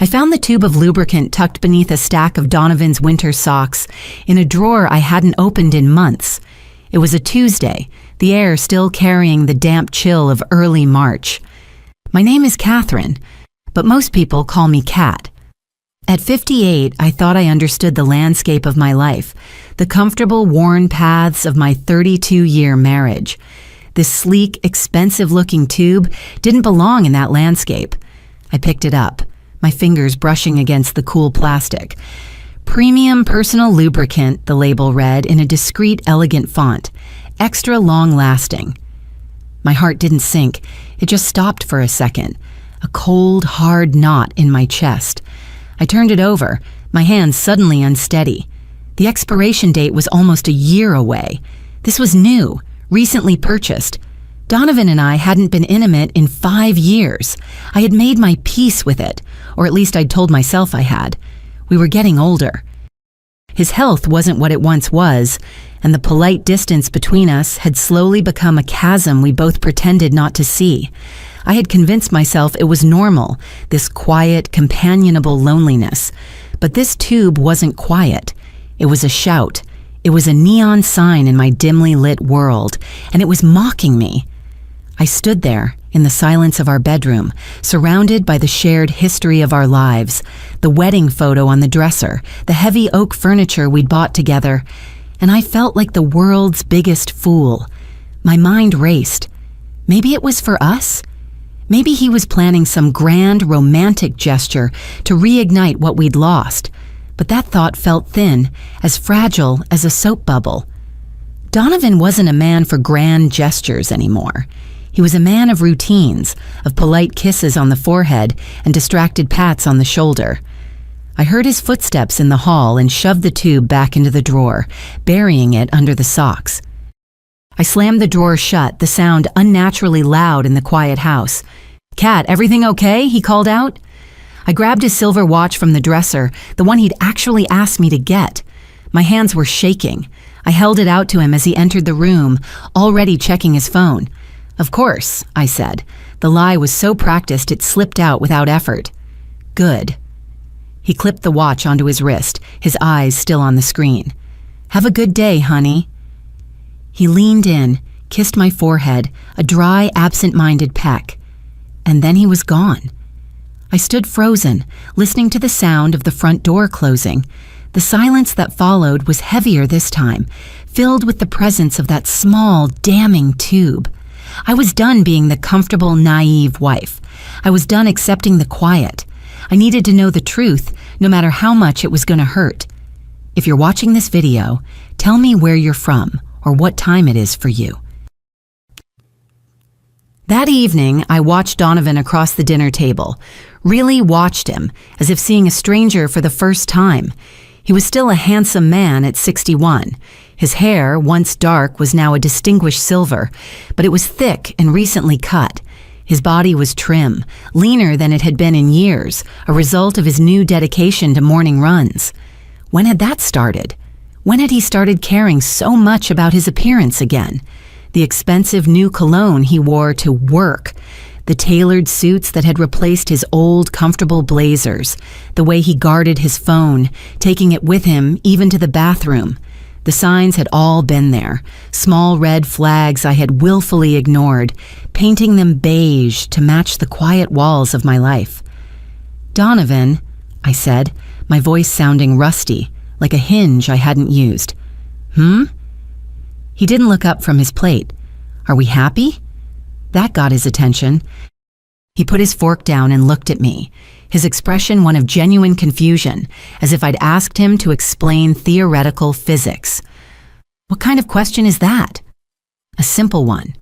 I found the tube of lubricant tucked beneath a stack of Donovan's winter socks in a drawer I hadn't opened in months. It was a Tuesday, the air still carrying the damp chill of early March. My name is Catherine, but most people call me Cat. At 58, I thought I understood the landscape of my life, the comfortable, worn paths of my 32-year marriage. This sleek, expensive-looking tube didn't belong in that landscape. I picked it up, my fingers brushing against the cool plastic. Premium personal lubricant, the label read in a discreet, elegant font. Extra long-lasting. My heart didn't sink. It just stopped for a second. A cold, hard knot in my chest. I turned it over, my hands suddenly unsteady. The expiration date was almost a year away. This was new, recently purchased. Donovan and I hadn't been intimate in 5 years. I had made my peace with it, or at least I'd told myself I had. We were getting older. His health wasn't what it once was, and the polite distance between us had slowly become a chasm we both pretended not to see. I had convinced myself it was normal, this quiet, companionable loneliness. But this tube wasn't quiet. It was a shout. It was a neon sign in my dimly lit world, and it was mocking me. I stood there, in the silence of our bedroom, surrounded by the shared history of our lives, the wedding photo on the dresser, the heavy oak furniture we'd bought together, and I felt like the world's biggest fool. My mind raced. Maybe it was for us? Maybe he was planning some grand, romantic gesture to reignite what we'd lost, but that thought felt thin, as fragile as a soap bubble. Donovan wasn't a man for grand gestures anymore. He was a man of routines, of polite kisses on the forehead and distracted pats on the shoulder. I heard his footsteps in the hall and shoved the tube back into the drawer, burying it under the socks. I slammed the drawer shut, the sound unnaturally loud in the quiet house. "Cat, everything okay?" he called out. I grabbed his silver watch from the dresser, the one he'd actually asked me to get. My hands were shaking. I held it out to him as he entered the room, already checking his phone. "Of course," I said. The lie was so practiced it slipped out without effort. "Good." He clipped the watch onto his wrist, his eyes still on the screen. "Have a good day, honey." He leaned in, kissed my forehead, a dry, absent-minded peck. And then he was gone. I stood frozen, listening to the sound of the front door closing. The silence that followed was heavier this time, filled with the presence of that small, damning tube. I was done being the comfortable, naive wife. I was done accepting the quiet. I needed to know the truth, no matter how much it was going to hurt. If you're watching this video, tell me where you're from or what time it is for you. That evening, I watched Donovan across the dinner table. Really watched him, as if seeing a stranger for the first time. He was still a handsome man at 61. His hair, once dark, was now a distinguished silver, but it was thick and recently cut. His body was trim, leaner than it had been in years, a result of his new dedication to morning runs. When had that started? When had he started caring so much about his appearance again? The expensive new cologne he wore to work, the tailored suits that had replaced his old, comfortable blazers, the way he guarded his phone, taking it with him even to the bathroom. The signs had all been there, small red flags I had willfully ignored, painting them beige to match the quiet walls of my life. "Donovan," I said, my voice sounding rusty, like a hinge I hadn't used. "Hmm?" He didn't look up from his plate. "Are we happy?" That got his attention. He put his fork down and looked at me, his expression one of genuine confusion, as if I'd asked him to explain theoretical physics. "What kind of question is that?" "A simple one.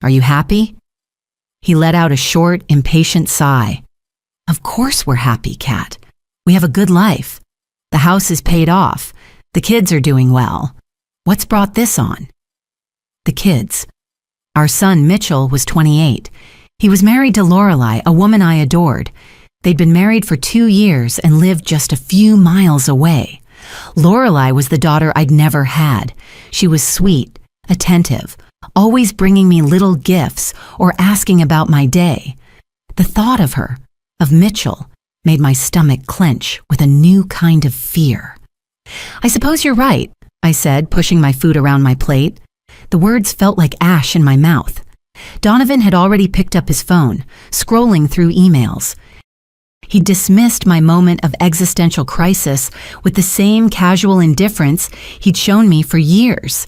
Are you happy?" He let out a short, impatient sigh. "Of course we're happy, Cat. We have a good life. The house is paid off. The kids are doing well. What's brought this on?" The kids. Our son, Mitchell, was 28. He was married to Lorelei, a woman I adored. They'd been married for 2 years and lived just a few miles away. Lorelei was the daughter I'd never had. She was sweet, attentive, always bringing me little gifts or asking about my day. The thought of her, of Mitchell, made my stomach clench with a new kind of fear. "I suppose you're right," I said, pushing my food around my plate. The words felt like ash in my mouth. Donovan had already picked up his phone, scrolling through emails. He dismissed my moment of existential crisis with the same casual indifference he'd shown me for years.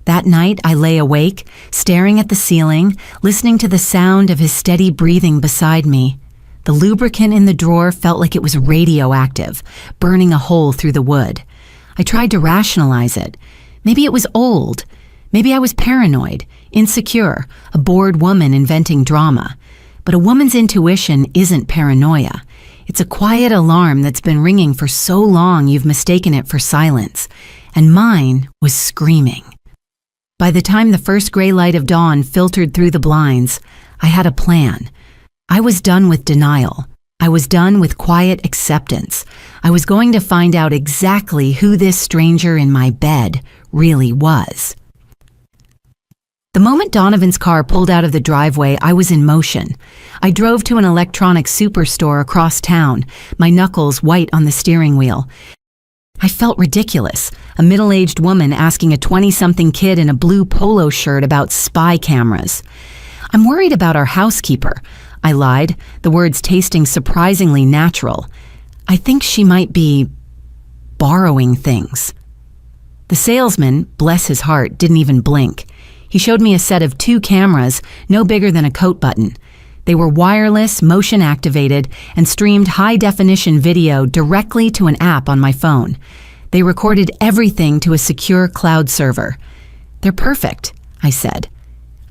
That night, I lay awake, staring at the ceiling, listening to the sound of his steady breathing beside me. The lubricant in the drawer felt like it was radioactive, burning a hole through the wood. I tried to rationalize it. Maybe it was old. Maybe I was paranoid, insecure, a bored woman inventing drama. But a woman's intuition isn't paranoia. It's a quiet alarm that's been ringing for so long you've mistaken it for silence. And mine was screaming. By the time the first gray light of dawn filtered through the blinds, I had a plan. I was done with denial. I was done with quiet acceptance. I was going to find out exactly who this stranger in my bed really was. The moment Donovan's car pulled out of the driveway, I was in motion. I drove to an electronics superstore across town, my knuckles white on the steering wheel. I felt ridiculous, a middle-aged woman asking a 20-something kid in a blue polo shirt about spy cameras. "I'm worried about our housekeeper," I lied, the words tasting surprisingly natural. "I think she might be borrowing things." The salesman, bless his heart, didn't even blink. He showed me a set of 2 cameras, no bigger than a coat button. They were wireless, motion-activated, and streamed high-definition video directly to an app on my phone. They recorded everything to a secure cloud server. "They're perfect," I said.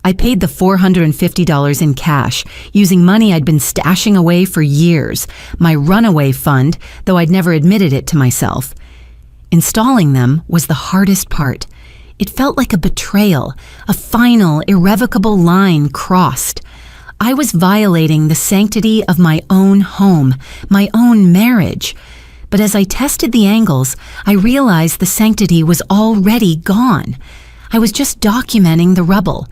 I paid the $450 in cash, using money I'd been stashing away for years, my runaway fund, though I'd never admitted it to myself. Installing them was the hardest part. It felt like a betrayal, a final, irrevocable line crossed. I was violating the sanctity of my own home, my own marriage. But as I tested the angles, I realized the sanctity was already gone. I was just documenting the rubble.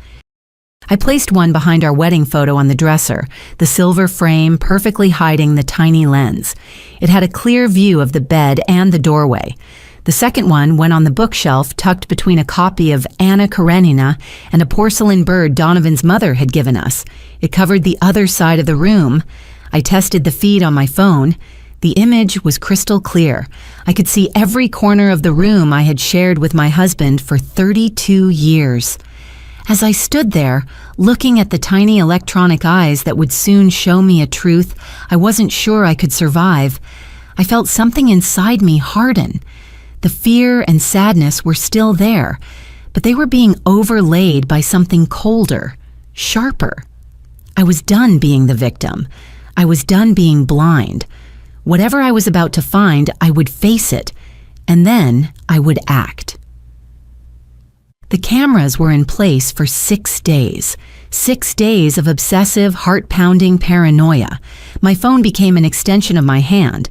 I placed one behind our wedding photo on the dresser, the silver frame perfectly hiding the tiny lens. It had a clear view of the bed and the doorway. The second one went on the bookshelf tucked between a copy of Anna Karenina and a porcelain bird Donovan's mother had given us. It covered the other side of the room. I tested the feed on my phone. The image was crystal clear. I could see every corner of the room I had shared with my husband for 32 years. As I stood there, looking at the tiny electronic eyes that would soon show me a truth I wasn't sure I could survive, I felt something inside me harden. The fear and sadness were still there, but they were being overlaid by something colder, sharper. I was done being the victim. I was done being blind. Whatever I was about to find, I would face it, and then I would act. The cameras were in place for 6 days. 6 days of obsessive, heart-pounding paranoia. My phone became an extension of my hand.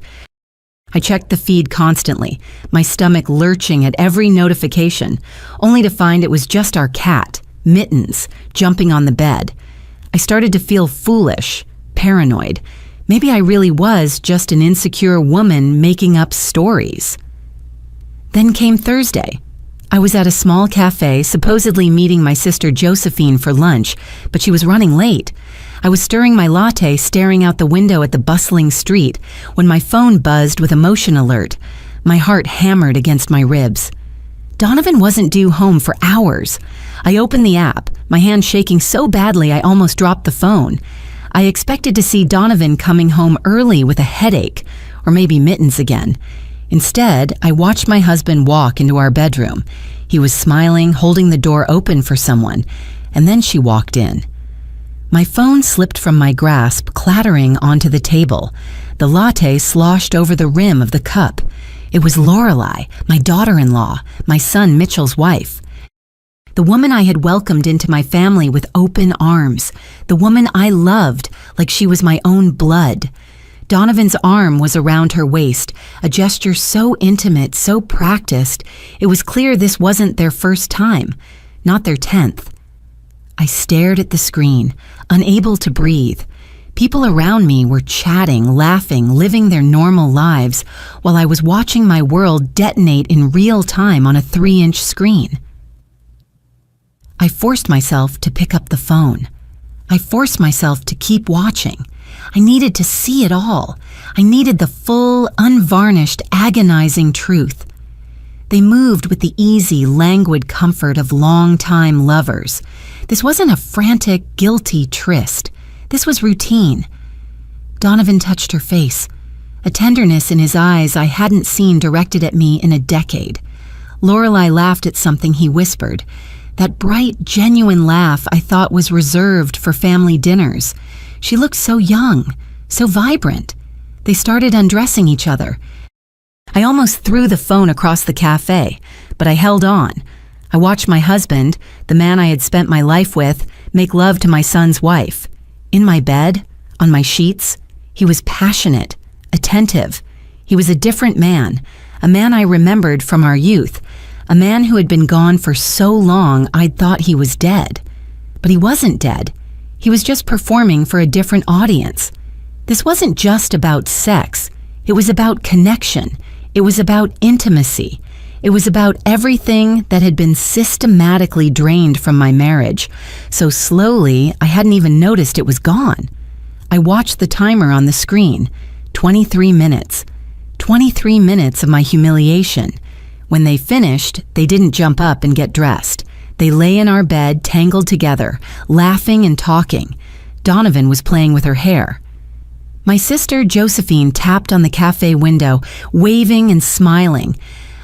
I checked the feed constantly, my stomach lurching at every notification, only to find it was just our cat, Mittens, jumping on the bed. I started to feel foolish, paranoid. Maybe I really was just an insecure woman making up stories. Then came Thursday. I was at a small cafe, supposedly meeting my sister Josephine for lunch, but she was running late. I was stirring my latte, staring out the window at the bustling street, when my phone buzzed with a motion alert. My heart hammered against my ribs. Donovan wasn't due home for hours. I opened the app, my hand shaking so badly I almost dropped the phone. I expected to see Donovan coming home early with a headache, or maybe Mittens again. Instead, I watched my husband walk into our bedroom. He was smiling, holding the door open for someone, and then she walked in. My phone slipped from my grasp, clattering onto the table. The latte sloshed over the rim of the cup. It was Lorelei, my daughter-in-law, my son Mitchell's wife. The woman I had welcomed into my family with open arms. The woman I loved like she was my own blood. Donovan's arm was around her waist, a gesture so intimate, so practiced, it was clear this wasn't their first time, not their 10th. I stared at the screen, unable to breathe. People around me were chatting, laughing, living their normal lives, while I was watching my world detonate in real time on a 3-inch screen. I forced myself to pick up the phone. I forced myself to keep watching. I needed to see it all. I needed the full, unvarnished, agonizing truth. They moved with the easy, languid comfort of long-time lovers. This wasn't a frantic, guilty tryst. This was routine. Donovan touched her face, a tenderness in his eyes I hadn't seen directed at me in a decade. Lorelei laughed at something he whispered, that bright, genuine laugh I thought was reserved for family dinners. She looked so young, so vibrant. They started undressing each other. I almost threw the phone across the cafe, but I held on. I watched my husband, the man I had spent my life with, make love to my son's wife. In my bed, on my sheets, he was passionate, attentive. He was a different man, a man I remembered from our youth, a man who had been gone for so long I'd thought he was dead. But he wasn't dead. He was just performing for a different audience. This wasn't just about sex. It was about connection. It was about intimacy. It was about everything that had been systematically drained from my marriage. So slowly, I hadn't even noticed it was gone. I watched the timer on the screen. 23 minutes. 23 minutes of my humiliation. When they finished, they didn't jump up and get dressed. They lay in our bed, tangled together, laughing and talking. Donovan was playing with her hair. My sister, Josephine, tapped on the cafe window, waving and smiling.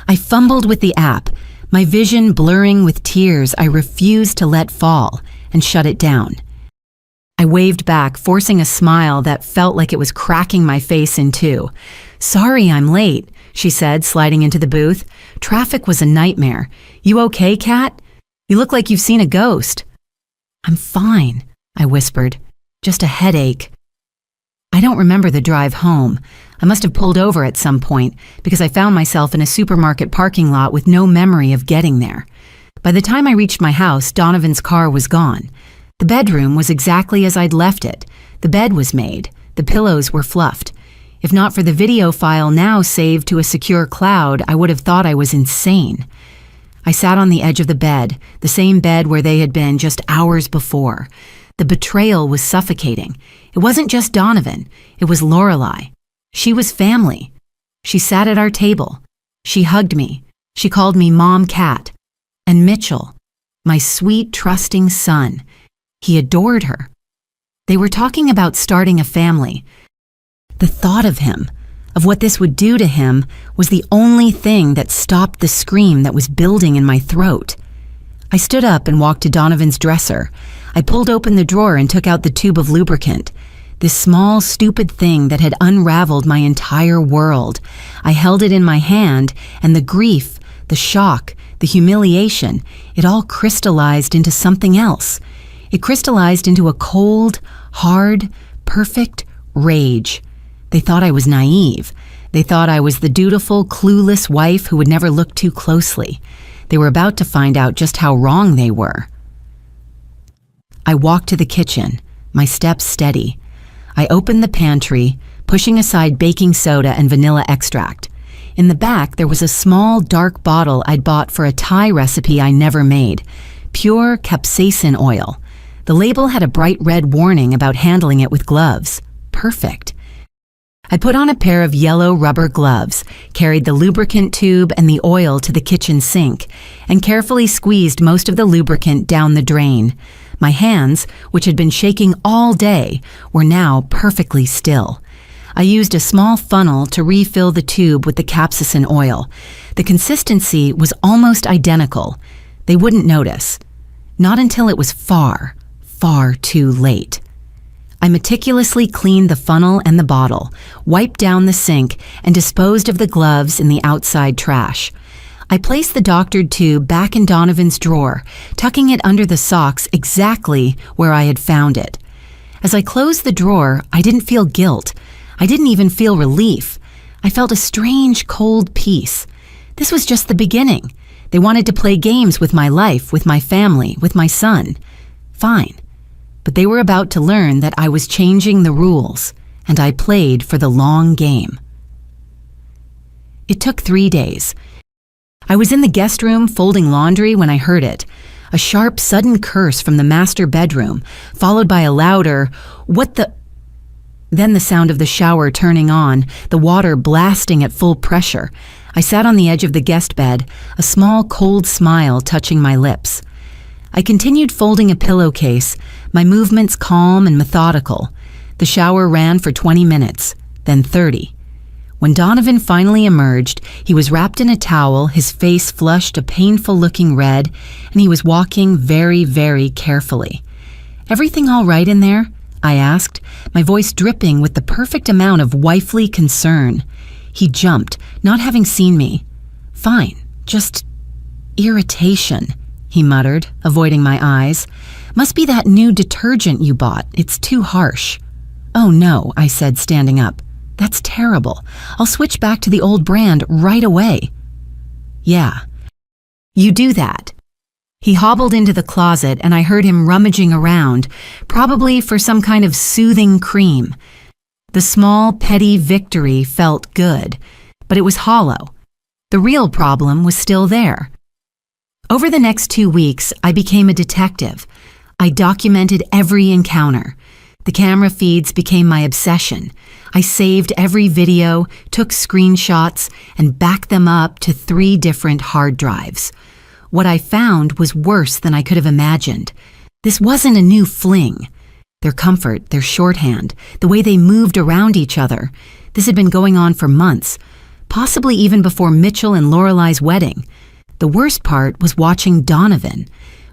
I fumbled with the app, my vision blurring with tears I refused to let fall, and shut it down. I waved back, forcing a smile that felt like it was cracking my face in two. "Sorry I'm late," she said, sliding into the booth. "Traffic was a nightmare. You okay, Kat? You look like you've seen a ghost." "I'm fine," I whispered. "Just a headache." I don't remember the drive home. I must have pulled over at some point because I found myself in a supermarket parking lot with no memory of getting there. By the time I reached my house, Donovan's car was gone. The bedroom was exactly as I'd left it. The bed was made. The pillows were fluffed. If not for the video file now saved to a secure cloud, I would have thought I was insane. I sat on the edge of the bed, the same bed where they had been just hours before. The betrayal was suffocating. It wasn't just Donovan. It was Lorelei. She was family. She sat at our table. She hugged me. She called me Mom Cat. And Mitchell, my sweet, trusting son. He adored her. They were talking about starting a family. The thought of him, of what this would do to him, was the only thing that stopped the scream that was building in my throat. I stood up and walked to Donovan's dresser. I pulled open the drawer and took out the tube of lubricant. This small, stupid thing that had unraveled my entire world. I held it in my hand, and the grief, the shock, the humiliation, it all crystallized into something else. It crystallized into a cold, hard, perfect rage. They thought I was naive. They thought I was the dutiful, clueless wife who would never look too closely. They were about to find out just how wrong they were. I walked to the kitchen, my steps steady. I opened the pantry, pushing aside baking soda and vanilla extract. In the back, there was a small, dark bottle I'd bought for a Thai recipe I never made, pure capsaicin oil. The label had a bright red warning about handling it with gloves. Perfect. I put on a pair of yellow rubber gloves, carried the lubricant tube and the oil to the kitchen sink, and carefully squeezed most of the lubricant down the drain. My hands, which had been shaking all day, were now perfectly still. I used a small funnel to refill the tube with the capsaicin oil. The consistency was almost identical. They wouldn't notice. Not until it was far, far too late. I meticulously cleaned the funnel and the bottle, wiped down the sink, and disposed of the gloves in the outside trash. I placed the doctored tube back in Donovan's drawer, tucking it under the socks exactly where I had found it. As I closed the drawer, I didn't feel guilt. I didn't even feel relief. I felt a strange, cold peace. This was just the beginning. They wanted to play games with my life, with my family, with my son. Fine. but they were about to learn that I was changing the rules, and I played for the long game. It took 3 days. I was in the guest room folding laundry when I heard it. A sharp, sudden curse from the master bedroom, followed by a louder, "What the—" Then the sound of the shower turning on, the water blasting at full pressure. I sat on the edge of the guest bed, a small, cold smile touching my lips. I continued folding a pillowcase, my movements calm and methodical. The shower ran for 20 minutes, then 30. When Donovan finally emerged, he was wrapped in a towel, his face flushed a painful-looking red, and he was walking very, very carefully. "Everything all right in there?" I asked, my voice dripping with the perfect amount of wifely concern. He jumped, not having seen me. "Fine, just irritation," he muttered, avoiding my eyes. "Must be that new detergent you bought. It's too harsh." "Oh no," I said, standing up. "That's terrible. I'll switch back to the old brand right away." "Yeah, you do that." He hobbled into the closet and I heard him rummaging around, probably for some kind of soothing cream. The small, petty victory felt good, but it was hollow. The real problem was still there. Over the next 2 weeks, I became a detective. I documented every encounter. The camera feeds became my obsession. I saved every video, took screenshots, and backed them up to 3 different hard drives. What I found was worse than I could have imagined. This wasn't a new fling. Their comfort, their shorthand, the way they moved around each other, this had been going on for months, possibly even before Mitchell and Lorelai's wedding. The worst part was watching Donovan.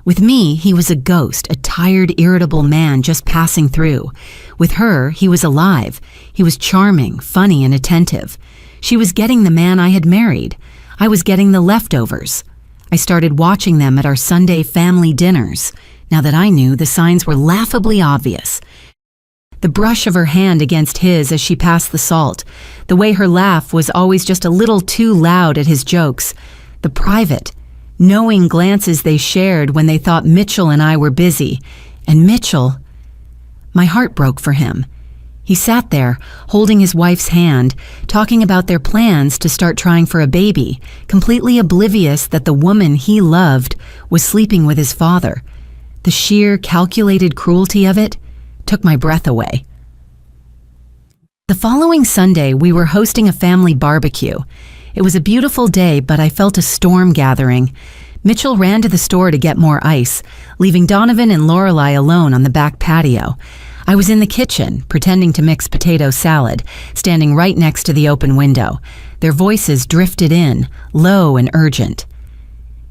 With me, he was a ghost, a tired, irritable man just passing through. With her, he was alive. He was charming, funny, and attentive. She was getting the man I had married. I was getting the leftovers. I started watching them at our Sunday family dinners, now that I knew the signs were laughably obvious. The brush of her hand against his as she passed the salt, the way her laugh was always just a little too loud at his jokes, the private, knowing glances they shared when they thought Mitchell and I were busy, and Mitchell, my heart broke for him. He sat there, holding his wife's hand, talking about their plans to start trying for a baby, completely oblivious that the woman he loved was sleeping with his father. The sheer, calculated cruelty of it took my breath away. The following Sunday, we were hosting a family barbecue. It was a beautiful day, but I felt a storm gathering. Mitchell ran to the store to get more ice, leaving Donovan and Lorelai alone on the back patio. I was in the kitchen, pretending to mix potato salad, standing right next to the open window. Their voices drifted in, low and urgent.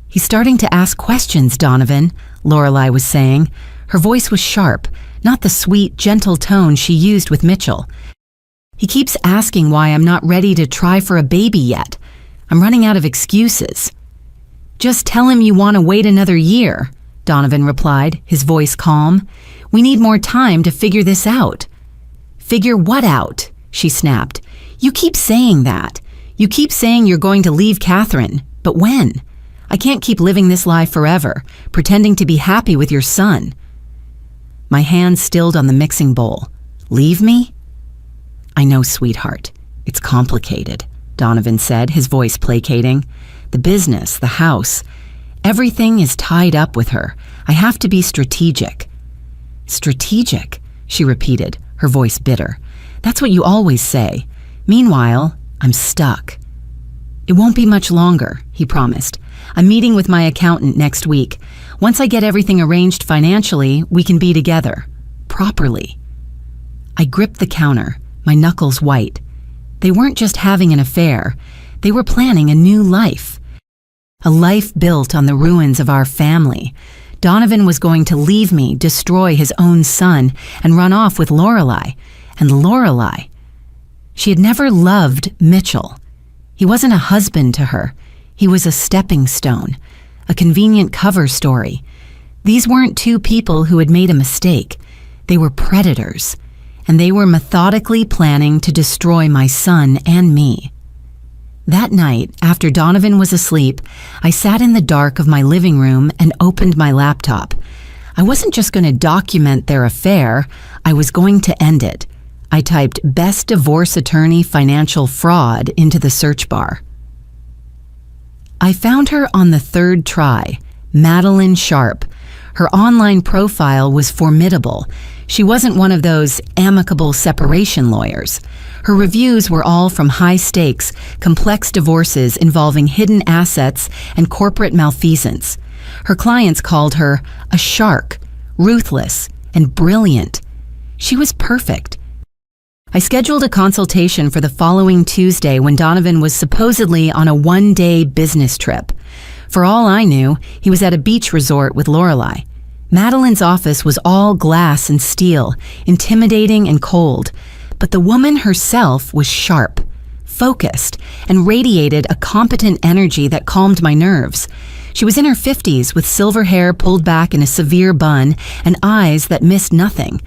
"He's starting to ask questions, Donovan," Lorelai was saying. Her voice was sharp, not the sweet, gentle tone she used with Mitchell. "He keeps asking why I'm not ready to try for a baby yet. I'm running out of excuses." "Just tell him you want to wait another year," Donovan replied, his voice calm. "We need more time to figure this out." "Figure what out?" she snapped. "You keep saying that. You keep saying you're going to leave Catherine, but when? I can't keep living this lie forever, pretending to be happy with your son." My hand stilled on the mixing bowl. "Leave me?" "I know, sweetheart. It's complicated," Donovan said, his voice placating. "The business, the house, everything is tied up with her. I have to be strategic." "Strategic," she repeated, her voice bitter. "That's what you always say. Meanwhile, I'm stuck." "It won't be much longer," he promised. "I'm meeting with my accountant next week. Once I get everything arranged financially, we can be together. Properly." I gripped the counter, my knuckles white. They weren't just having an affair. They were planning a new life. A life built on the ruins of our family. Donovan was going to leave me, destroy his own son, and run off with Lorelai. And Lorelai. She had never loved Mitchell. He wasn't a husband to her. He was a stepping stone, a convenient cover story. These weren't two people who had made a mistake. They were predators, and they were methodically planning to destroy my son and me. That night, after Donovan was asleep, I sat in the dark of my living room and opened my laptop. I wasn't just going to document their affair, I was going to end it. I typed "best divorce attorney financial fraud" into the search bar. I found her on the third try, Madeline Sharp. Her online profile was formidable. She wasn't one of those amicable separation lawyers. Her reviews were all from high-stakes, complex divorces involving hidden assets and corporate malfeasance. Her clients called her a shark, ruthless, and brilliant. She was perfect. I scheduled a consultation for the following Tuesday when Donovan was supposedly on a one-day business trip. For all I knew, he was at a beach resort with Lorelai. Madeline's office was all glass and steel, intimidating and cold, but the woman herself was sharp, focused, and radiated a competent energy that calmed my nerves. She was in her 50s with silver hair pulled back in a severe bun and eyes that missed nothing.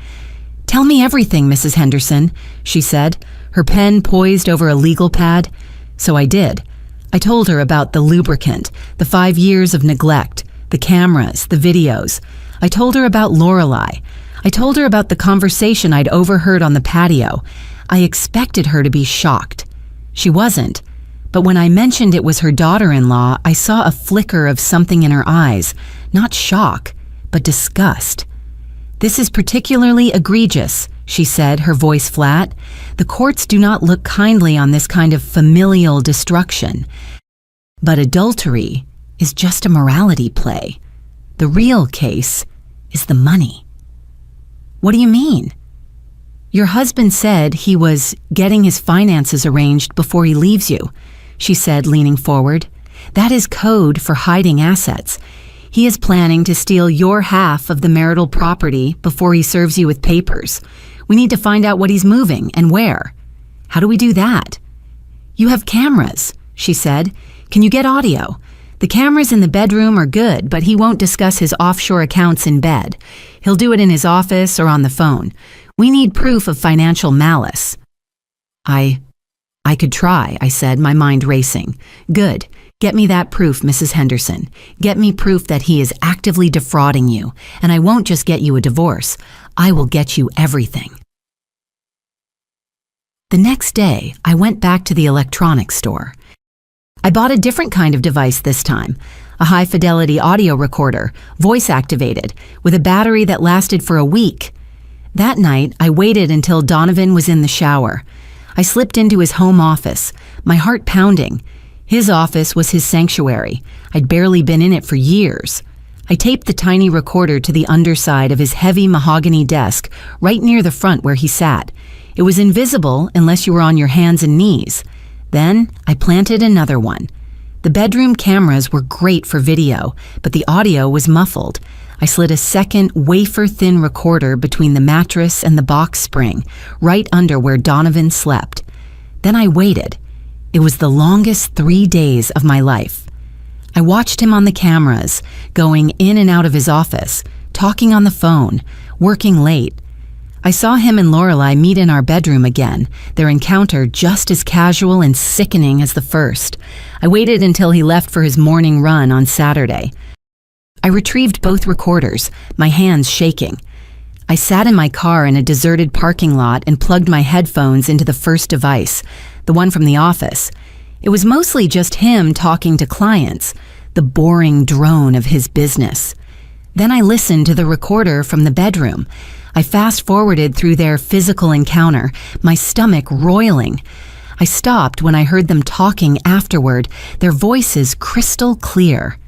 "Tell me everything, Mrs. Henderson," she said, her pen poised over a legal pad. So I did. I told her about the lubricant, the 5 years of neglect, the cameras, the videos. I told her about Lorelai. I told her about the conversation I'd overheard on the patio. I expected her to be shocked. She wasn't. But when I mentioned it was her daughter-in-law, I saw a flicker of something in her eyes, not shock, but disgust. "This is particularly egregious," she said, her voice flat. "The courts do not look kindly on this kind of familial destruction. But adultery is just a morality play. The real case is the money." "What do you mean?" "Your husband said he was getting his finances arranged before he leaves you," she said, leaning forward. "That is code for hiding assets. He is planning to steal your half of the marital property before he serves you with papers. We need to find out what he's moving and where." "How do we do that?" "You have cameras," she said. "Can you get audio? The cameras in the bedroom are good, but he won't discuss his offshore accounts in bed. He'll do it in his office or on the phone. We need proof of financial malice." I could try," I said, my mind racing. "Good. Get me that proof, Mrs. Henderson. Get me proof that he is actively defrauding you, and I won't just get you a divorce. I will get you everything." The next day, I went back to the electronics store. I bought a different kind of device this time, a high-fidelity audio recorder, voice-activated, with a battery that lasted for a week. That night, I waited until Donovan was in the shower. I slipped into his home office, my heart pounding. His office was his sanctuary. I'd barely been in it for years. I taped the tiny recorder to the underside of his heavy mahogany desk, right near the front where he sat. It was invisible unless you were on your hands and knees. Then I planted another one. The bedroom cameras were great for video, but the audio was muffled. I slid a second wafer-thin recorder between the mattress and the box spring, right under where Donovan slept. Then I waited. It was the longest 3 days of my life. I watched him on the cameras, going in and out of his office, talking on the phone, working late. I saw him and Lorelai meet in our bedroom again, their encounter just as casual and sickening as the first. I waited until he left for his morning run on Saturday. I retrieved both recorders, my hands shaking. I sat in my car in a deserted parking lot and plugged my headphones into the first device, the one from the office. It was mostly just him talking to clients, the boring drone of his business. Then I listened to the recorder from the bedroom. I fast-forwarded through their physical encounter, my stomach roiling. I stopped when I heard them talking afterward, their voices crystal clear.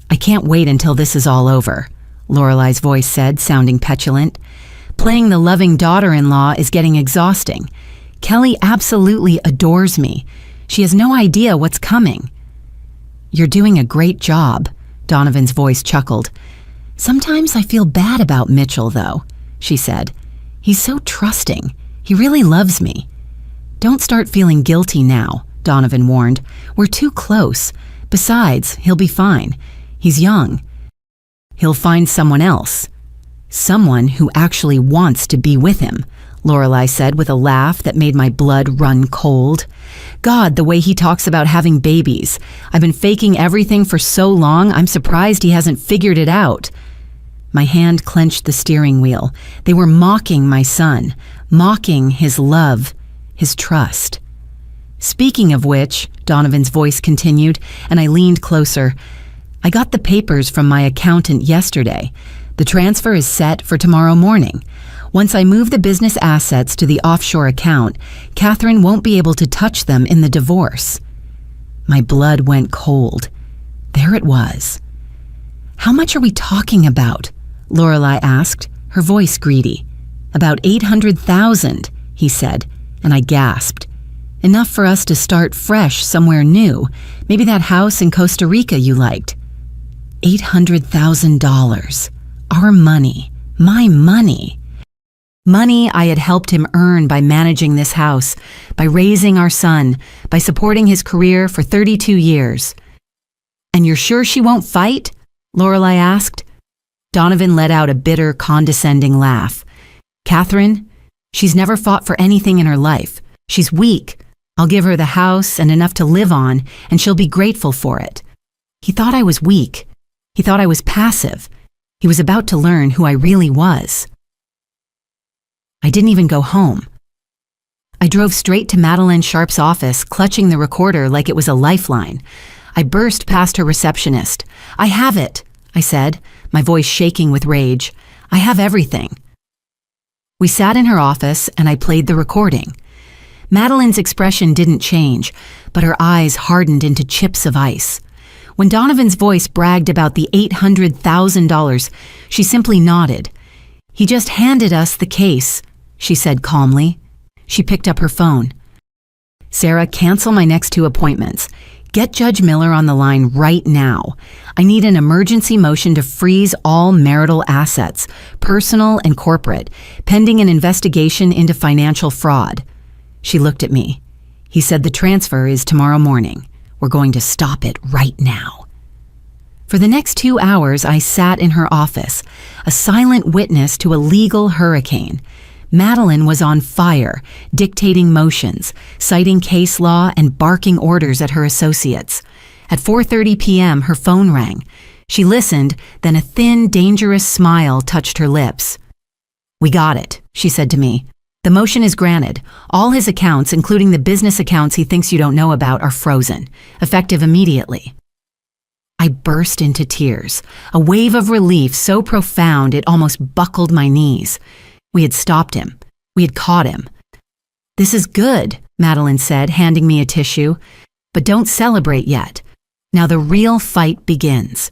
"I can't wait until this is all over," Lorelai's voice said, sounding petulant. "Playing the loving daughter-in-law is getting exhausting. Kelly absolutely adores me. She has no idea what's coming." "You're doing a great job," Donovan's voice chuckled. "Sometimes I feel bad about Mitchell, though," she said. "He's so trusting. He really loves me." "Don't start feeling guilty now," Donovan warned. "We're too close. Besides, he'll be fine. He's young. He'll find someone else. Someone who actually wants to be with him," Lorelai said with a laugh that made my blood run cold. "God, the way he talks about having babies. I've been faking everything for so long, I'm surprised he hasn't figured it out." My hand clenched the steering wheel. They were mocking my son, mocking his love, his trust. Speaking of which, Donovan's voice continued, and I leaned closer. I got the papers from my accountant yesterday. The transfer is set for tomorrow morning. Once I move the business assets to the offshore account, Catherine won't be able to touch them in the divorce. My blood went cold. There it was. How much are we talking about? Lorelei asked, her voice greedy. About $800,000, he said, and I gasped. Enough for us to start fresh somewhere new, maybe that house in Costa Rica you liked. $800,000. Our money. My money. Money I had helped him earn by managing this house, by raising our son, by supporting his career for 32 years. And you're sure she won't fight? Lorelei asked. Donovan let out a bitter, condescending laugh. Catherine, she's never fought for anything in her life. She's weak. I'll give her the house and enough to live on, and she'll be grateful for it. He thought I was weak. He thought I was passive. He was about to learn who I really was. I didn't even go home. I drove straight to Madeleine Sharp's office, clutching the recorder like it was a lifeline. I burst past her receptionist. I have it, I said, my voice shaking with rage. I have everything. We sat in her office and I played the recording. Madeleine's expression didn't change, but her eyes hardened into chips of ice. When Donovan's voice bragged about the $800,000, she simply nodded. He just handed us the case, she said calmly. She picked up her phone. Sarah, cancel my next 2 appointments. Get Judge Miller on the line right now. I need an emergency motion to freeze all marital assets, personal and corporate, pending an investigation into financial fraud. She looked at me. He said the transfer is tomorrow morning. We're going to stop it right now. For the next 2 hours, I sat in her office, a silent witness to a legal hurricane. Madeleine was on fire, dictating motions, citing case law, and barking orders at her associates. At 4:30 p.m., her phone rang. She listened, then a thin, dangerous smile touched her lips. We got it, she said to me. The motion is granted. All his accounts, including the business accounts he thinks you don't know about, are frozen, effective immediately. I burst into tears, a wave of relief so profound it almost buckled my knees. We had stopped him. We had caught him. This is good, Madeleine said, handing me a tissue. But don't celebrate yet. Now the real fight begins.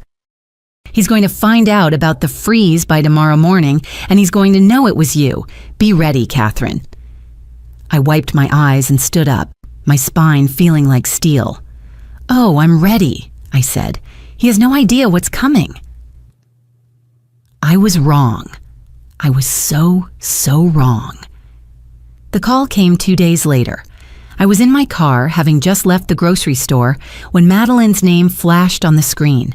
He's going to find out about the freeze by tomorrow morning, and he's going to know it was you. Be ready, Catherine. I wiped my eyes and stood up, my spine feeling like steel. Oh, I'm ready, I said. He has no idea what's coming. I was wrong. I was so wrong. The call came 2 days later. I was in my car, having just left the grocery store, when Madeleine's name flashed on the screen.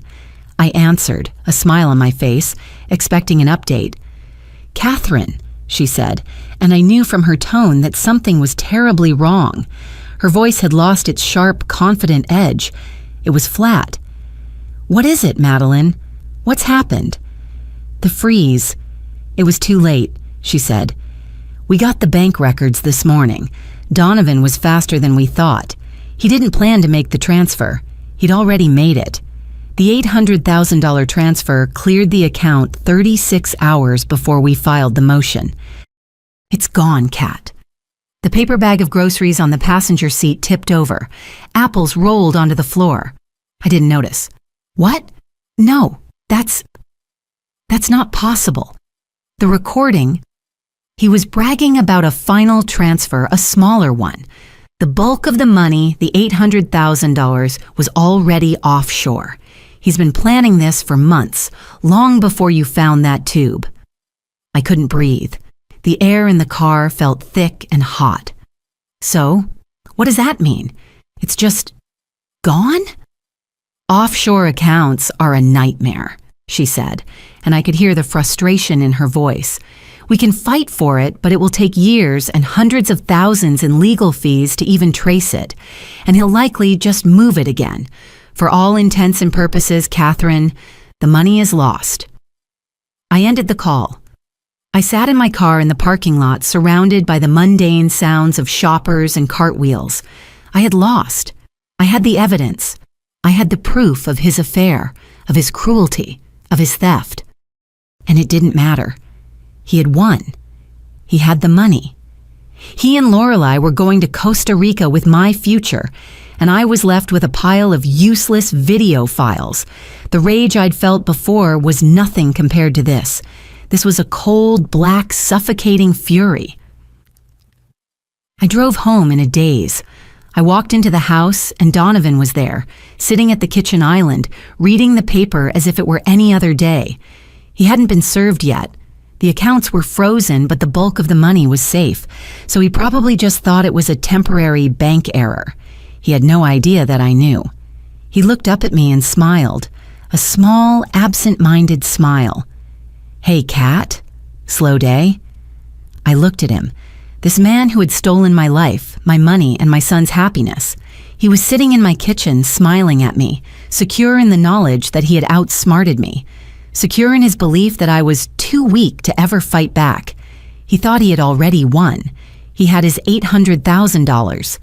I answered, a smile on my face, expecting an update. Catherine, she said, and I knew from her tone that something was terribly wrong. Her voice had lost its sharp, confident edge. It was flat. What is it, Madeleine? What's happened? The freeze. It was too late, she said. We got the bank records this morning. Donovan was faster than we thought. He didn't plan to make the transfer. He'd already made it. The $800,000 transfer cleared the account 36 hours before we filed the motion. It's gone, Kat. The paper bag of groceries on the passenger seat tipped over. Apples rolled onto the floor. I didn't notice. What? No, that's not possible. The recording, he was bragging about a final transfer, a smaller one. The bulk of the money, the $800,000, was already offshore. He's been planning this for months, long before you found that tube. I couldn't breathe. The air in the car felt thick and hot. So, what does that mean? It's just gone? Offshore accounts are a nightmare, she said, and I could hear the frustration in her voice. We can fight for it, but it will take years and hundreds of thousands in legal fees to even trace it, and he'll likely just move it again. For all intents and purposes, Catherine, the money is lost. I ended the call. I sat in my car in the parking lot, surrounded by the mundane sounds of shoppers and cartwheels. I had lost. I had the evidence. I had the proof of his affair, of his cruelty, of his theft. And it didn't matter. He had won. He had the money. He and Lorelei were going to Costa Rica with my future, and I was left with a pile of useless video files. The rage I'd felt before was nothing compared to this. This was a cold, black, suffocating fury. I drove home in a daze. I walked into the house, and Donovan was there, sitting at the kitchen island, reading the paper as if it were any other day. He hadn't been served yet. The accounts were frozen, but the bulk of the money was safe, so he probably just thought it was a temporary bank error. He had no idea that I knew. He looked up at me and smiled, a small, absent-minded smile. "Hey, Kat. Slow day?" I looked at him. This man who had stolen my life, my money, and my son's happiness. He was sitting in my kitchen, smiling at me, secure in the knowledge that he had outsmarted me, secure in his belief that I was too weak to ever fight back. He thought he had already won. He had his $800,000.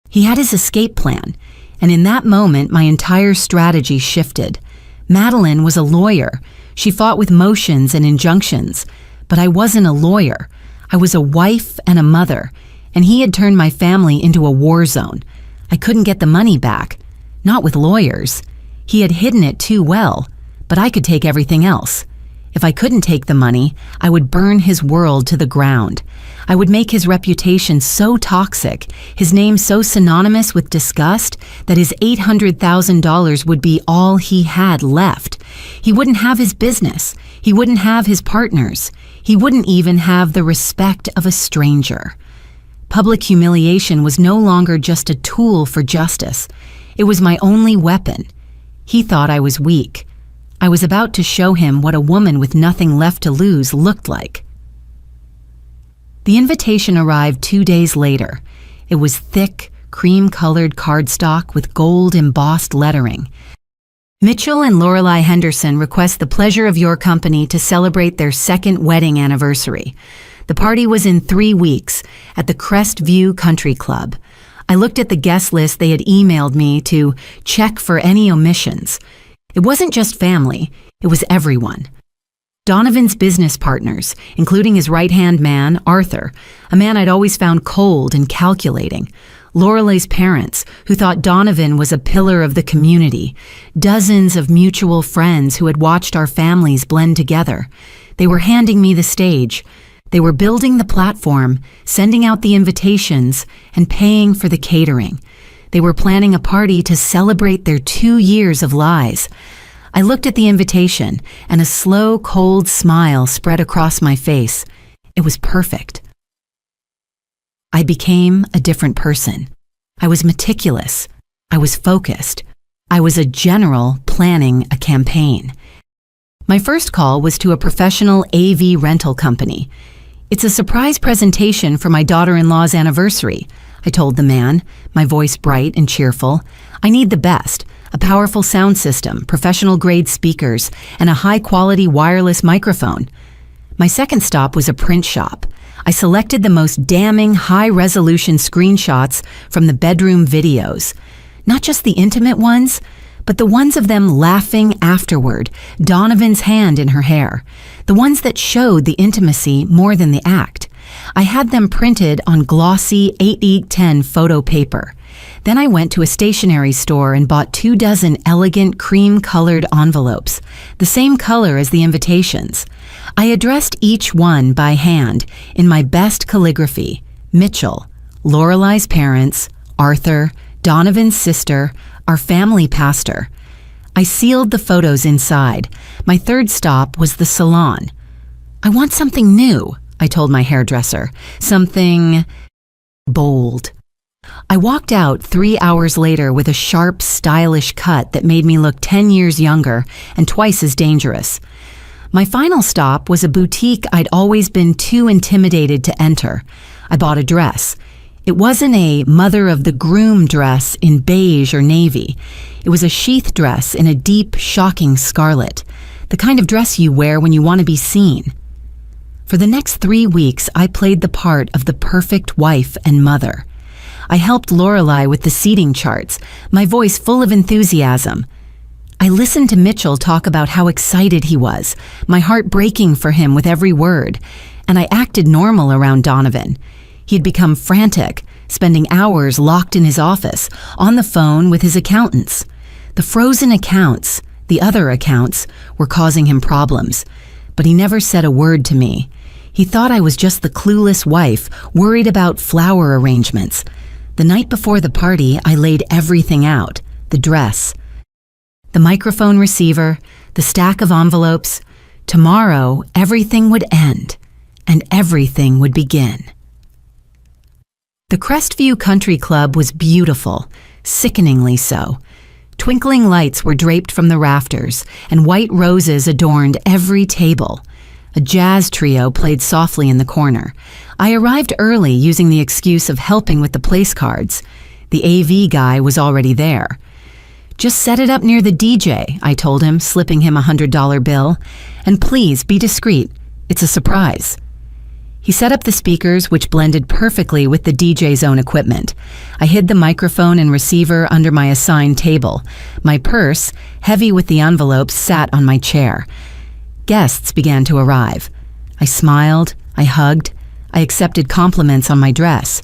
He had his escape plan, and in that moment, my entire strategy shifted. Madeline was a lawyer. She fought with motions and injunctions, but I wasn't a lawyer. I was a wife and a mother, and he had turned my family into a war zone. I couldn't get the money back, not with lawyers. He had hidden it too well, but I could take everything else. If I couldn't take the money, I would burn his world to the ground. I would make his reputation so toxic, his name so synonymous with disgust, that his $800,000 would be all he had left. He wouldn't have his business. He wouldn't have his partners. He wouldn't even have the respect of a stranger. Public humiliation was no longer just a tool for justice. It was my only weapon. He thought I was weak. I was about to show him what a woman with nothing left to lose looked like. The invitation arrived 2 days later. It was thick, cream-colored cardstock with gold-embossed lettering. Mitchell and Lorelei Henderson request the pleasure of your company to celebrate their second wedding anniversary. The party was in 3 weeks at the Crestview Country Club. I looked at the guest list they had emailed me to check for any omissions. It wasn't just family, it was everyone. Donovan's business partners, including his right-hand man, Arthur, a man I'd always found cold and calculating. Lorelei's parents, who thought Donovan was a pillar of the community. Dozens of mutual friends who had watched our families blend together. They were handing me the stage. They were building the platform, sending out the invitations, and paying for the catering. They were planning a party to celebrate their 2 years of lies. I looked at the invitation, and a slow, cold smile spread across my face. It was perfect. I became a different person. I was meticulous. I was focused. I was a general planning a campaign. My first call was to a professional AV rental company. "It's a surprise presentation for my daughter-in-law's anniversary," I told the man, my voice bright and cheerful. "I need the best, a powerful sound system, professional-grade speakers, and a high-quality wireless microphone." My second stop was a print shop. I selected the most damning high-resolution screenshots from the bedroom videos. Not just the intimate ones, but the ones of them laughing afterward, Donovan's hand in her hair. The ones that showed the intimacy more than the act. I had them printed on glossy 8x10 photo paper. Then I went to a stationery store and bought 24 elegant cream-colored envelopes, the same color as the invitations. I addressed each one by hand in my best calligraphy: Mitchell, Lorelei's parents, Arthur, Donovan's sister, our family pastor. I sealed the photos inside. My third stop was the salon. "I want something new," I told my hairdresser. "Something bold." I walked out 3 hours later with a sharp, stylish cut that made me look 10 years younger and twice as dangerous. My final stop was a boutique I'd always been too intimidated to enter. I bought a dress. It wasn't a mother-of-the-groom dress in beige or navy. It was a sheath dress in a deep, shocking scarlet. the kind of dress you wear when you want to be seen. For the next 3 weeks, I played the part of the perfect wife and mother. I helped Lorelai with the seating charts, my voice full of enthusiasm. I listened to Mitchell talk about how excited he was, my heart breaking for him with every word, and I acted normal around Donovan. He had become frantic, spending hours locked in his office, on the phone with his accountants. The frozen accounts, the other accounts, were causing him problems, but he never said a word to me. He thought I was just the clueless wife, worried about flower arrangements. The night before the party, I laid everything out: the dress, the microphone receiver, the stack of envelopes. Tomorrow, everything would end, and everything would begin. The Crestview Country Club was beautiful, sickeningly so. Twinkling lights were draped from the rafters, and white roses adorned every table. A jazz trio played softly in the corner. I arrived early using the excuse of helping with the place cards. The AV guy was already there. "Just set it up near the DJ," I told him, slipping him a $100 bill. "And please be discreet. It's a surprise." He set up the speakers, which blended perfectly with the DJ's own equipment. I hid the microphone and receiver under my assigned table. My purse, heavy with the envelopes, sat on my chair. Guests began to arrive. I smiled, I hugged, I accepted compliments on my dress.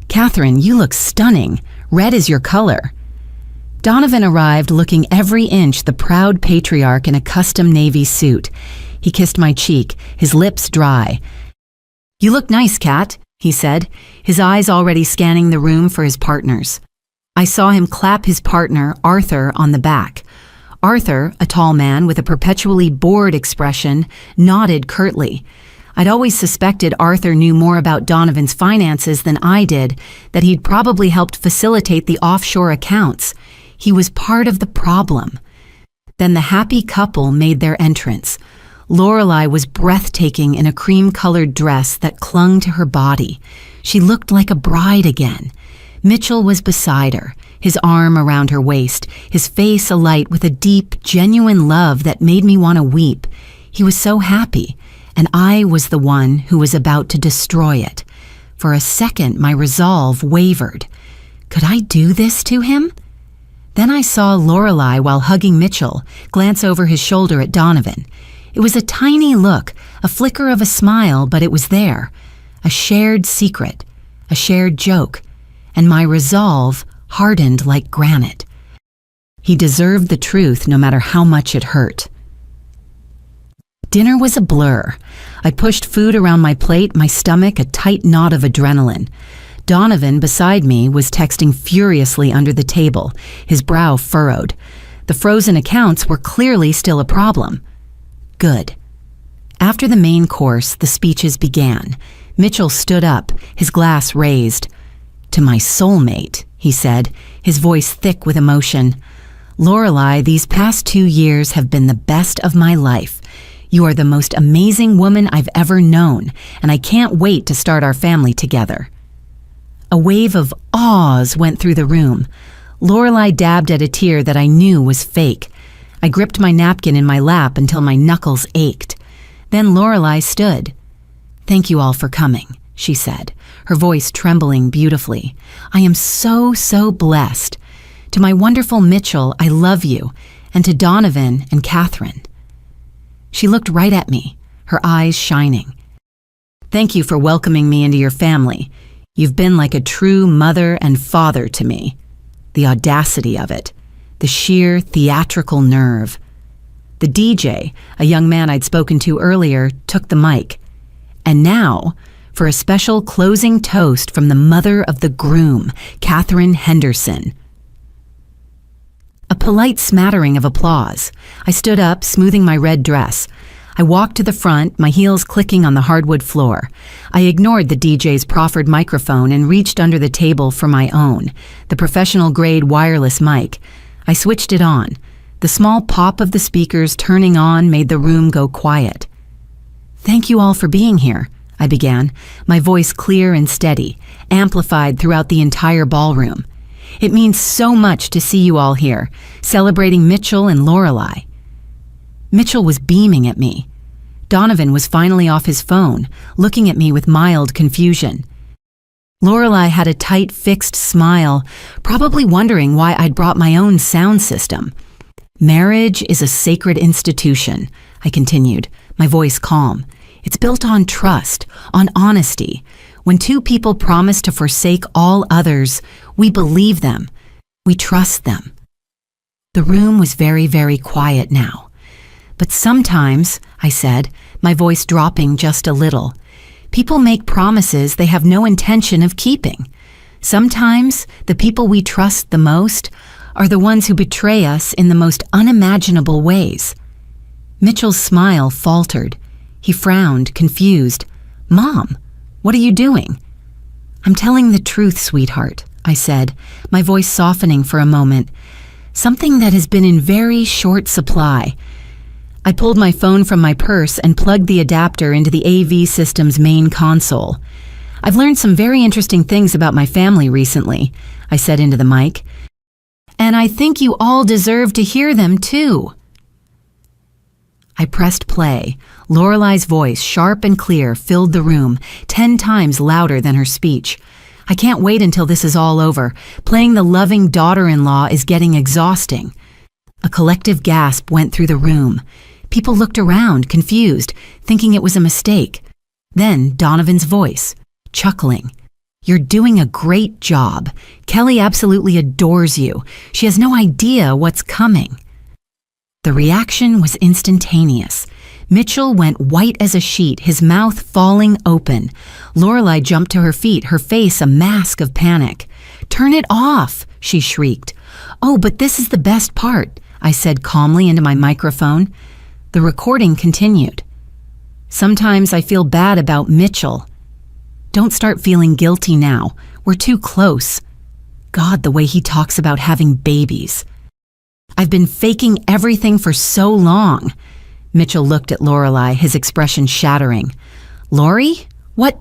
"Catherine, you look stunning. Red is your color." Donovan arrived looking every inch the proud patriarch in a custom navy suit. He kissed my cheek, his lips dry. "You look nice, Cat," he said, his eyes already scanning the room for his partners. I saw him clap his partner, Arthur, on the back. Arthur, a tall man with a perpetually bored expression, nodded curtly. I'd always suspected Arthur knew more about Donovan's finances than I did, that he'd probably helped facilitate the offshore accounts. He was part of the problem. Then the happy couple made their entrance. Lorelai was breathtaking in a cream-colored dress that clung to her body. She looked like a bride again. Mitchell was beside her, his arm around her waist, his face alight with a deep, genuine love that made me want to weep. He was so happy, and I was the one who was about to destroy it. For a second, my resolve wavered. Could I do this to him? Then I saw Lorelai, while hugging Mitchell, glance over his shoulder at Donovan. It was a tiny look, a flicker of a smile, but it was there. A shared secret, a shared joke, and my resolve hardened like granite. He deserved the truth no matter how much it hurt. Dinner was a blur. I pushed food around my plate, my stomach a tight knot of adrenaline. Donovan, beside me, was texting furiously under the table, his brow furrowed. The frozen accounts were clearly still a problem. Good. After the main course, the speeches began. Mitchell stood up, his glass raised. "To my soulmate," he said, his voice thick with emotion. "Lorelai, these past 2 years have been the best of my life. You are the most amazing woman I've ever known, and I can't wait to start our family together." A wave of ahs went through the room. Lorelai dabbed at a tear that I knew was fake. I gripped my napkin in my lap until my knuckles ached. Then Lorelai stood. "Thank you all for coming," she said, her voice trembling beautifully. "I am so blessed. To my wonderful Mitchell, I love you, and to Donovan and Catherine." She looked right at me, her eyes shining. "Thank you for welcoming me into your family. You've been like a true mother and father to me." The audacity of it. The sheer theatrical nerve. The DJ, a young man I'd spoken to earlier, took the mic. And now, for a special closing toast from the mother of the groom, Catherine Henderson. A polite smattering of applause. I stood up, smoothing my red dress. I walked to the front, my heels clicking on the hardwood floor. I ignored the DJ's proffered microphone and reached under the table for my own, the professional-grade wireless mic. I switched it on. The small pop of the speakers turning on made the room go quiet. "Thank you all for being here," I began, my voice clear and steady, amplified throughout the entire ballroom. "It means so much to see you all here, celebrating Mitchell and Lorelai." Mitchell was beaming at me. Donovan was finally off his phone, looking at me with mild confusion. Lorelei had a tight, fixed smile, probably wondering why I'd brought my own sound system. Marriage is a sacred institution, I continued, my voice calm. It's built on trust, on honesty. When two people promise to forsake all others, we believe them. We trust them. The room was very, very quiet now. But sometimes, I said, my voice dropping just a little, people make promises they have no intention of keeping. Sometimes the people we trust the most are the ones who betray us in the most unimaginable ways. Mitchell's smile faltered. He frowned, confused. Mom, what are you doing? I'm telling the truth, sweetheart, I said, my voice softening for a moment. Something that has been in very short supply. I pulled my phone from my purse and plugged the adapter into the AV system's main console. I've learned some very interesting things about my family recently, I said into the mic. And I think you all deserve to hear them too. I pressed play. Lorelei's voice, sharp and clear, filled the room, 10 times louder than her speech. I can't wait until this is all over. Playing the loving daughter-in-law is getting exhausting. A collective gasp went through the room. People looked around, confused, thinking it was a mistake. Then Donovan's voice, chuckling. You're doing a great job. Kelly absolutely adores you. She has no idea what's coming. The reaction was instantaneous. Mitchell went white as a sheet, his mouth falling open. Lorelei jumped to her feet, her face a mask of panic. Turn it off, she shrieked. Oh, but this is the best part, I said calmly into my microphone. The recording continued. Sometimes I feel bad about Mitchell. Don't start feeling guilty now. We're too close. God, the way he talks about having babies. I've been faking everything for so long. Mitchell looked at Lorelei, his expression shattering. Lori? What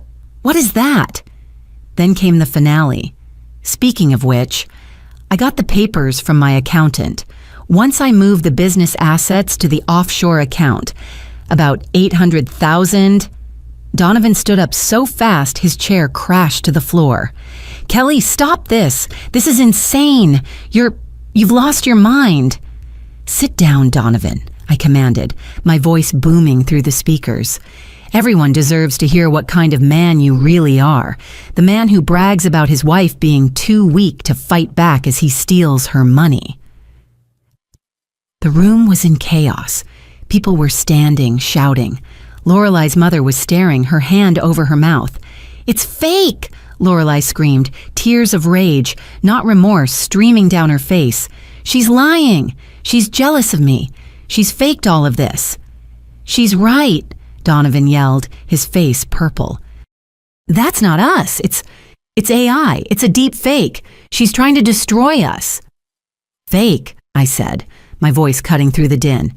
is that? Then came the finale. Speaking of which, I got the papers from my accountant. Once I moved the business assets to the offshore account, about $800,000, Donovan stood up so fast his chair crashed to the floor. Kelly, stop this. This is insane. You've lost your mind. Sit down, Donovan, I commanded, my voice booming through the speakers. Everyone deserves to hear what kind of man you really are. The man who brags about his wife being too weak to fight back as he steals her money. The room was in chaos. People were standing, shouting. Lorelei's mother was staring, her hand over her mouth. It's fake! Lorelei screamed, tears of rage, not remorse, streaming down her face. She's lying! She's jealous of me. She's faked all of this. She's right, Donovan yelled, his face purple. That's not us. It's AI. It's a deep fake. She's trying to destroy us. Fake, I said, my voice cutting through the din.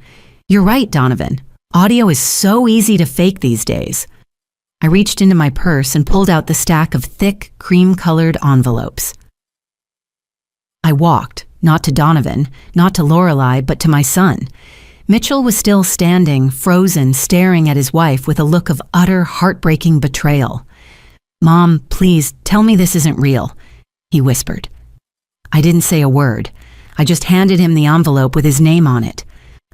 You're right, Donovan. Audio is so easy to fake these days. I reached into my purse and pulled out the stack of thick, cream-colored envelopes. I walked, not to Donovan, not to Lorelei, but to my son. Mitchell was still standing, frozen, staring at his wife with a look of utter, heartbreaking betrayal. Mom, please, tell me this isn't real, he whispered. I didn't say a word. I just handed him the envelope with his name on it.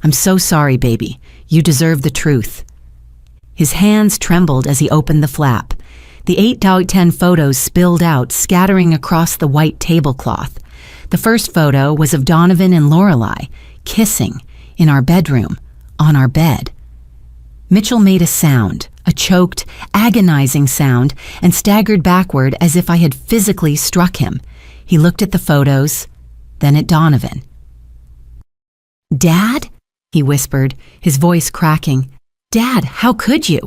I'm so sorry, baby. You deserve the truth. His hands trembled as he opened the flap. The 8x10 photos spilled out, scattering across the white tablecloth. The first photo was of Donovan and Lorelei, kissing, in our bedroom, on our bed. Mitchell made a sound, a choked, agonizing sound, and staggered backward as if I had physically struck him. He looked at the photos, then at Donovan. Dad? He whispered, his voice cracking. Dad, how could you?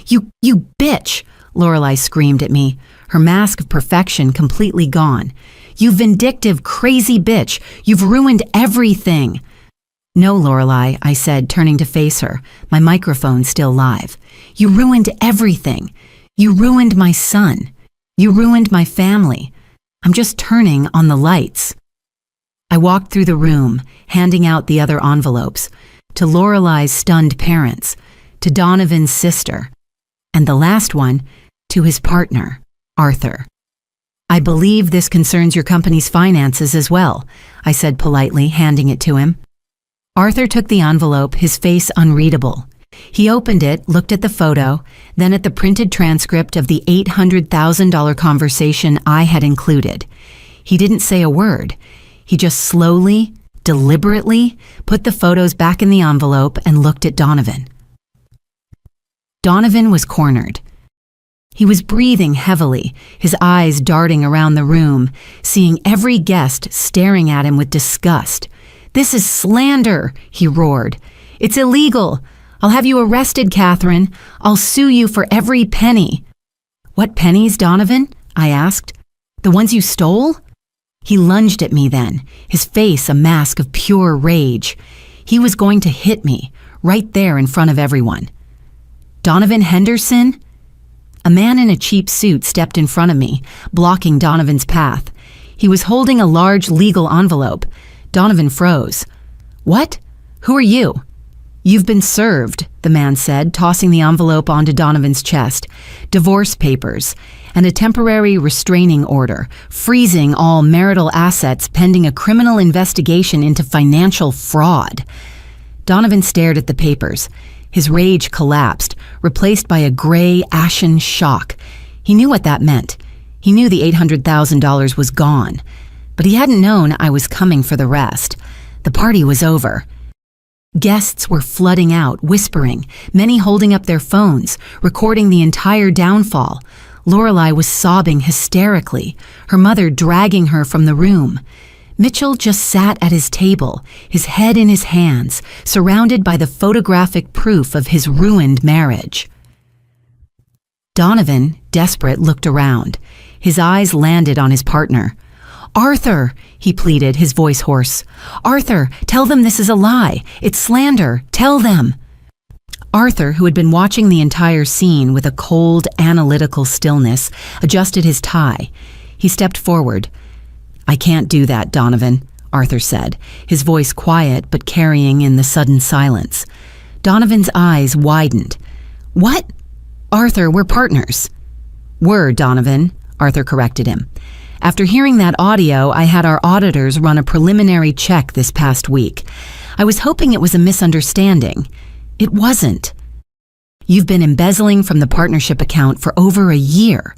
You bitch, Lorelei screamed at me, her mask of perfection completely gone. You vindictive, crazy bitch. You've ruined everything. No, Lorelei, I said, turning to face her, my microphone still live. You ruined everything. You ruined my son. You ruined my family. I'm just turning on the lights. I walked through the room, handing out the other envelopes. to Lorelai's stunned parents, to Donovan's sister, and the last one, to his partner, Arthur. "I believe this concerns your company's finances as well," I said politely, handing it to him. Arthur took the envelope, his face unreadable. He opened it, looked at the photo, then at the printed transcript of the $800,000 conversation I had included. He didn't say a word. He just slowly, deliberately put the photos back in the envelope and looked at Donovan. Donovan was cornered. He was breathing heavily, his eyes darting around the room, seeing every guest staring at him with disgust. "This is slander," he roared. "It's illegal. I'll have you arrested, Catherine. I'll sue you for every penny." "What pennies, Donovan?" I asked. "The ones you stole?" He lunged at me then, his face a mask of pure rage. He was going to hit me, right there in front of everyone. "Donovan Henderson?" A man in a cheap suit stepped in front of me, blocking Donovan's path. He was holding a large legal envelope. Donovan froze. "What? Who are you?" "You've been served," the man said, tossing the envelope onto Donovan's chest. "Divorce papers and a temporary restraining order, freezing all marital assets pending a criminal investigation into financial fraud." Donovan stared at the papers. His rage collapsed, replaced by a gray, ashen shock. He knew what that meant. He knew the $800,000 was gone. But he hadn't known I was coming for the rest. The party was over. Guests were flooding out, whispering, many holding up their phones, recording the entire downfall. Lorelai was sobbing hysterically, her mother dragging her from the room. Mitchell just sat at his table, his head in his hands, surrounded by the photographic proof of his ruined marriage. Donovan, desperate, looked around. His eyes landed on his partner. "Arthur," he pleaded, his voice hoarse. "Arthur, tell them this is a lie. It's slander. Tell them." Arthur, who had been watching the entire scene with a cold, analytical stillness, adjusted his tie. He stepped forward. "I can't do that, Donovan," Arthur said, his voice quiet but carrying in the sudden silence. Donovan's eyes widened. "What?" "Arthur, we're partners." "Were, Donovan," Arthur corrected him. "After hearing that audio, I had our auditors run a preliminary check this past week. I was hoping it was a misunderstanding. It wasn't. You've been embezzling from the partnership account for over a year."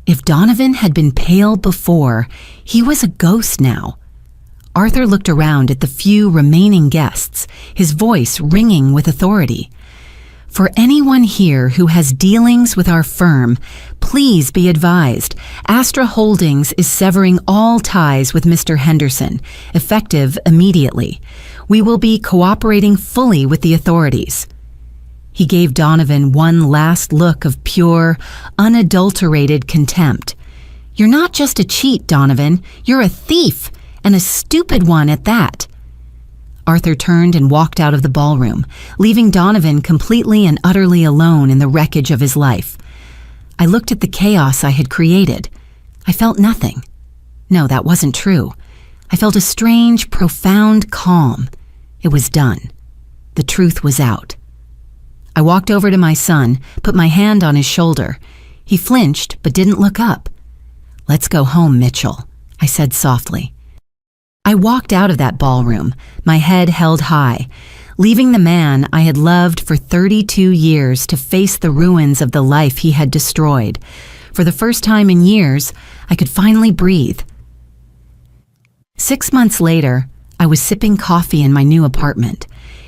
If Donovan had been pale before, he was a ghost now. Arthur looked around at the few remaining guests, his voice ringing with authority. "For anyone here who has dealings with our firm, please be advised, Astra Holdings is severing all ties with Mr. Henderson, effective immediately. We will be cooperating fully with the authorities." He gave Donovan one last look of pure, unadulterated contempt. "You're not just a cheat, Donovan. You're a thief, and a stupid one at that." Arthur turned and walked out of the ballroom, leaving Donovan completely and utterly alone in the wreckage of his life. I looked at the chaos I had created. I felt nothing. No, that wasn't true. I felt a strange, profound calm. It was done. The truth was out. I walked over to my son, put my hand on his shoulder. He flinched, but didn't look up. "Let's go home, Mitchell," I said softly. I walked out of that ballroom, my head held high, leaving the man I had loved for 32 years to face the ruins of the life he had destroyed. For the first time in years, I could finally breathe. 6 months later, I was sipping coffee in my new apartment.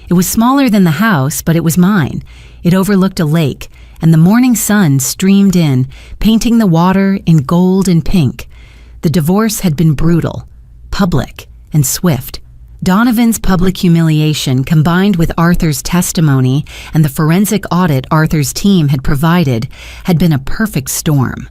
It was smaller than the house, but it was mine. It overlooked a lake, and the morning sun streamed in, painting the water in gold and pink. The divorce had been brutal, public, and swift. Donovan's public humiliation, combined with Arthur's testimony and the forensic audit Arthur's team had provided, had been a perfect storm.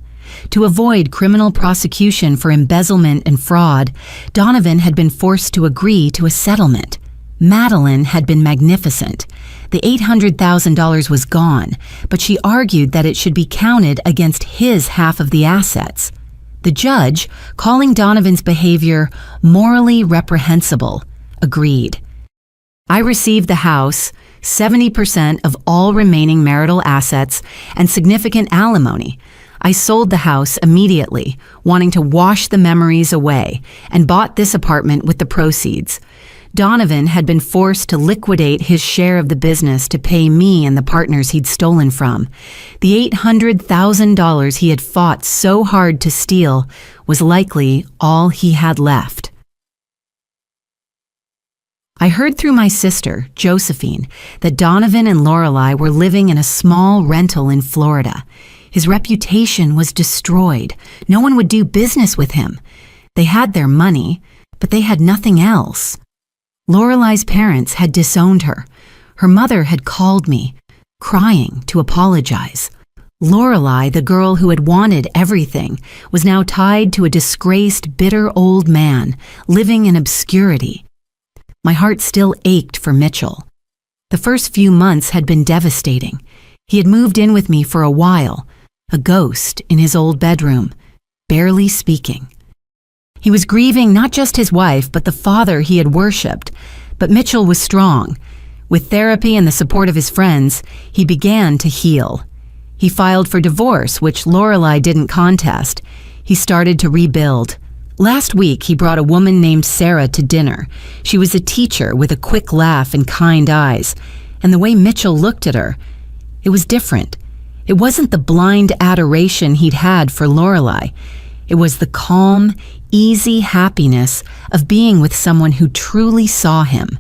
To avoid criminal prosecution for embezzlement and fraud, Donovan had been forced to agree to a settlement. Madeline had been magnificent. The $800,000 was gone, but she argued that it should be counted against his half of the assets. The judge, calling Donovan's behavior morally reprehensible, agreed. I received the house, 70% of all remaining marital assets, and significant alimony. I sold the house immediately, wanting to wash the memories away, and bought this apartment with the proceeds. Donovan had been forced to liquidate his share of the business to pay me and the partners he'd stolen from. The $800,000 he had fought so hard to steal was likely all he had left. I heard through my sister, Josephine, that Donovan and Lorelei were living in a small rental in Florida. His reputation was destroyed. No one would do business with him. They had their money, but they had nothing else. Lorelei's parents had disowned her. Her mother had called me, crying to apologize. Lorelei, the girl who had wanted everything, was now tied to a disgraced, bitter old man, living in obscurity. My heart still ached for Mitchell. The first few months had been devastating. He had moved in with me for a while, a ghost in his old bedroom, barely speaking. He was grieving not just his wife, but the father he had worshipped. But Mitchell was strong. With therapy and the support of his friends, he began to heal. He filed for divorce, which Lorelei didn't contest. He started to rebuild. Last week, he brought a woman named Sarah to dinner. She was a teacher with a quick laugh and kind eyes. And the way Mitchell looked at her, it was different. It wasn't the blind adoration he'd had for Lorelei. It was the calm, easy happiness of being with someone who truly saw him.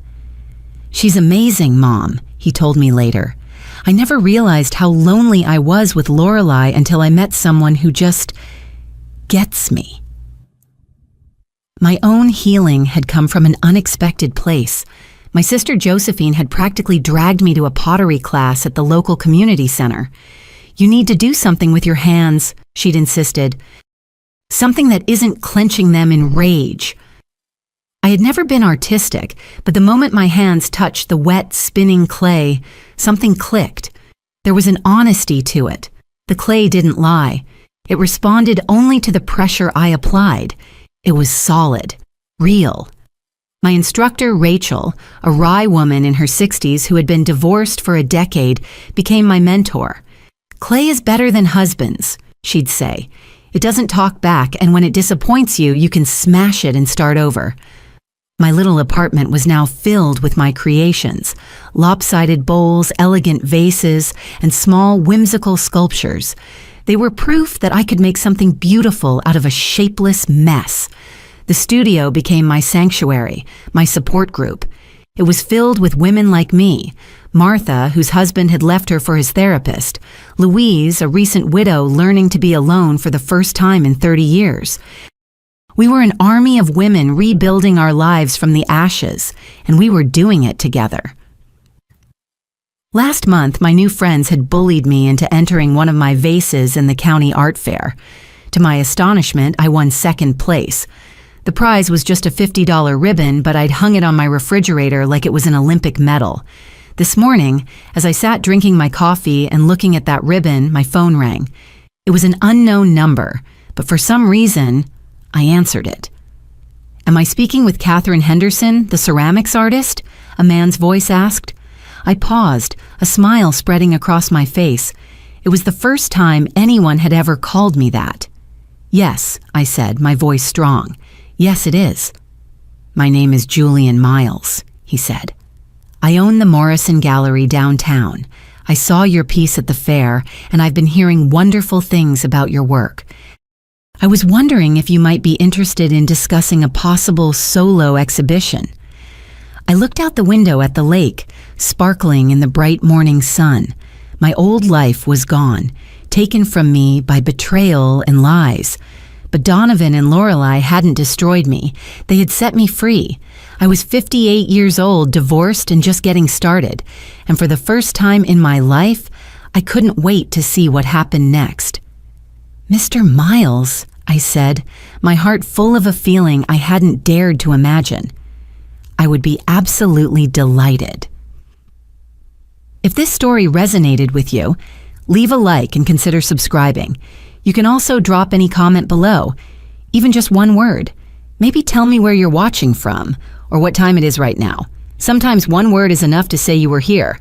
"She's amazing, Mom," he told me later. "I never realized how lonely I was with Lorelei until I met someone who just gets me." My own healing had come from an unexpected place. My sister Josephine had practically dragged me to a pottery class at the local community center. "You need to do something with your hands," she'd insisted. "Something that isn't clenching them in rage." I had never been artistic, but the moment my hands touched the wet, spinning clay, something clicked. There was an honesty to it. The clay didn't lie. It responded only to the pressure I applied. It was solid, real. My instructor, Rachel, a wry woman in her 60s who had been divorced for a decade, became my mentor. "Clay is better than husbands," she'd say. "It doesn't talk back, and when it disappoints you, you can smash it and start over." My little apartment was now filled with my creations, lopsided bowls, elegant vases, and small, whimsical sculptures. They were proof that I could make something beautiful out of a shapeless mess. The studio became my sanctuary, my support group. It was filled with women like me. Martha, whose husband had left her for his therapist. Louise, a recent widow learning to be alone for the first time in 30 years. We were an army of women rebuilding our lives from the ashes, and we were doing it together. Last month, my new friends had bullied me into entering one of my vases in the county art fair. To my astonishment, I won second place. The prize was just a $50 ribbon, but I'd hung it on my refrigerator like it was an Olympic medal. This morning, as I sat drinking my coffee and looking at that ribbon, my phone rang. It was an unknown number, but for some reason, I answered it. "Am I speaking with Catherine Henderson, the ceramics artist?" a man's voice asked. I paused, a smile spreading across my face. It was the first time anyone had ever called me that. "Yes," I said, my voice strong. "Yes, it is." "My name is Julian Miles," he said. "I own the Morrison Gallery downtown. I saw your piece at the fair, and I've been hearing wonderful things about your work. I was wondering if you might be interested in discussing a possible solo exhibition." I looked out the window at the lake, sparkling in the bright morning sun. My old life was gone, taken from me by betrayal and lies. But Donovan and Lorelei hadn't destroyed me. They had set me free. I was 58 years old, divorced and just getting started. And for the first time in my life, I couldn't wait to see what happened next. "Mr. Miles," I said, my heart full of a feeling I hadn't dared to imagine. "I would be absolutely delighted." If this story resonated with you, leave a like and consider subscribing. You can also drop any comment below, even just one word. Maybe tell me where you're watching from or what time it is right now. Sometimes one word is enough to say you were here.